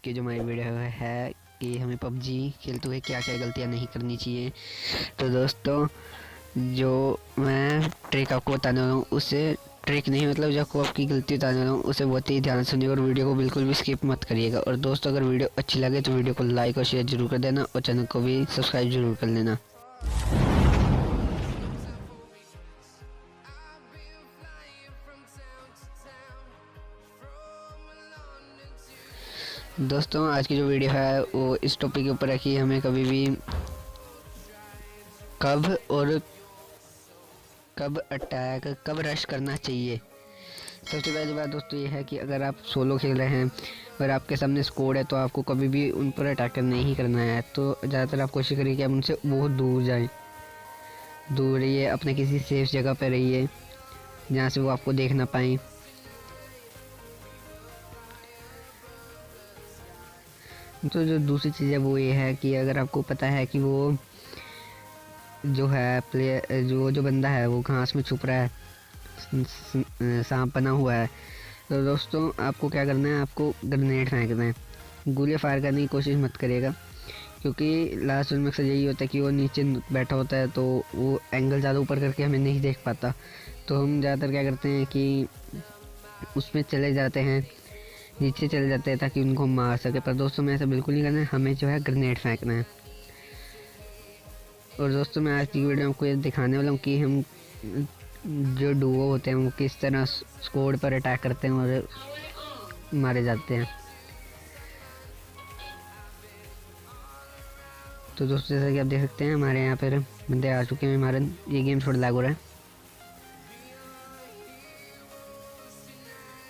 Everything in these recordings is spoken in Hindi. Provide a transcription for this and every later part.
की जो हमारी वीडियो है कि हमें पबजी खेलते हुए क्या क्या गलतियाँ नहीं करनी चाहिए। तो दोस्तों, जो मैं ट्रिक आपको बताने वाला हूँ उससे ट्रिक नहीं, मतलब जो आपको आपकी गलती बताने वाला हूँ उसे बहुत ही ध्यान सुनिए और वीडियो को बिल्कुल भी स्किप मत करिएगा। और दोस्तों, अगर वीडियो अच्छी लगे तो वीडियो को लाइक और शेयर जरूर कर देना और चैनल को भी सब्सक्राइब जरूर कर लेना। दोस्तों, आज की जो वीडियो है वो इस टॉपिक के ऊपर है कि हमें कभी भी कब अटैक कब रश करना चाहिए। सबसे पहली बात दोस्तों ये है कि अगर आप सोलो खेल रहे हैं और आपके सामने स्क्वाड है तो आपको कभी भी उन पर अटैक नहीं करना है। तो ज़्यादातर आप कोशिश करिए कि आप उनसे बहुत दूर जाएं, दूर रहिए, अपने किसी सेफ जगह पर रहिए जहाँ से वो आपको देख ना पाएँ। तो जो दूसरी चीज़ है वो ये है कि अगर आपको पता है कि वो जो है प्लेयर जो बंदा है वो घास में छुप रहा है, सांप बना हुआ है, तो दोस्तों आपको क्या करना है, आपको ग्रेनेड फेंकना है। गोली फायर करने की कोशिश मत करिएगा, क्योंकि लास्ट में अक्सर यही होता है कि वो नीचे बैठा होता है तो वो एंगल ज़्यादा ऊपर करके हमें नहीं देख पाता। तो हम ज़्यादातर क्या करते हैं कि उसमें चले जाते हैं, नीचे चले जाते हैं ताकि उनको मार सके। पर दोस्तों में ऐसा बिल्कुल नहीं करना है, हमें जो है ग्रेनेड फेंकना है। और दोस्तों, मैं आज की वीडियो में आपको ये दिखाने वाला हूँ कि हम जो डुओ होते हैं वो किस तरह स्क्वाड पर अटैक करते हैं और मारे जाते हैं। तो दोस्तों, जैसा कि आप देख सकते हैं हमारे यहाँ पर बंदे आ चुके हैं। हमारा ये गेम थोड़ा लैग हो रहा है।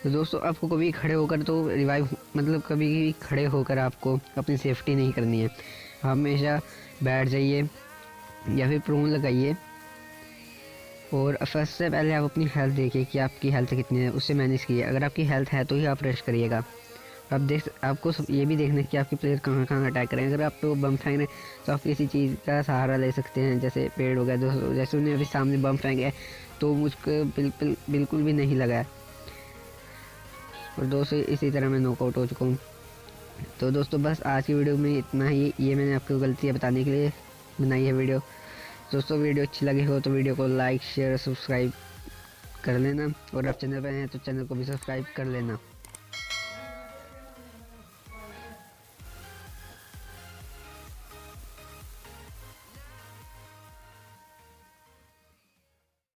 तो दोस्तों, आपको कभी खड़े होकर तो रिवाइव, मतलब कभी भी खड़े होकर आपको अपनी सेफ्टी नहीं करनी है। हमेशा बैठ जाइए या फिर प्रोन लगाइए और फर्स्ट से पहले आप अपनी हेल्थ देखिए कि आपकी हेल्थ कितनी है, उससे मैनेज कीजिए। अगर आपकी हेल्थ है तो ही आप रश करिएगा। आपको ये भी देखना है कि आपके प्लेयर कहाँ कहाँ अटैक करें। अगर आप तो बम फेंक रहे हैं तो आप किसी चीज़ का सहारा ले सकते हैं, जैसे पेड़ हो गया। दोस्तों, जैसे उन्हें अभी सामने बम फेंक है तो मुझको बिल्कुल भी नहीं लगा है। और दोस्तों, इसी तरह मैं नॉकआउट हो चुका हूँ। तो दोस्तों, बस आज की वीडियो में इतना ही। ये मैंने आपको गलतियाँ बताने के लिए बनाई है वीडियो। दोस्तों, वीडियो अच्छी लगी हो तो वीडियो को लाइक शेयर सब्सक्राइब कर लेना, और आप चैनल पर हैं तो चैनल को भी सब्सक्राइब कर लेना।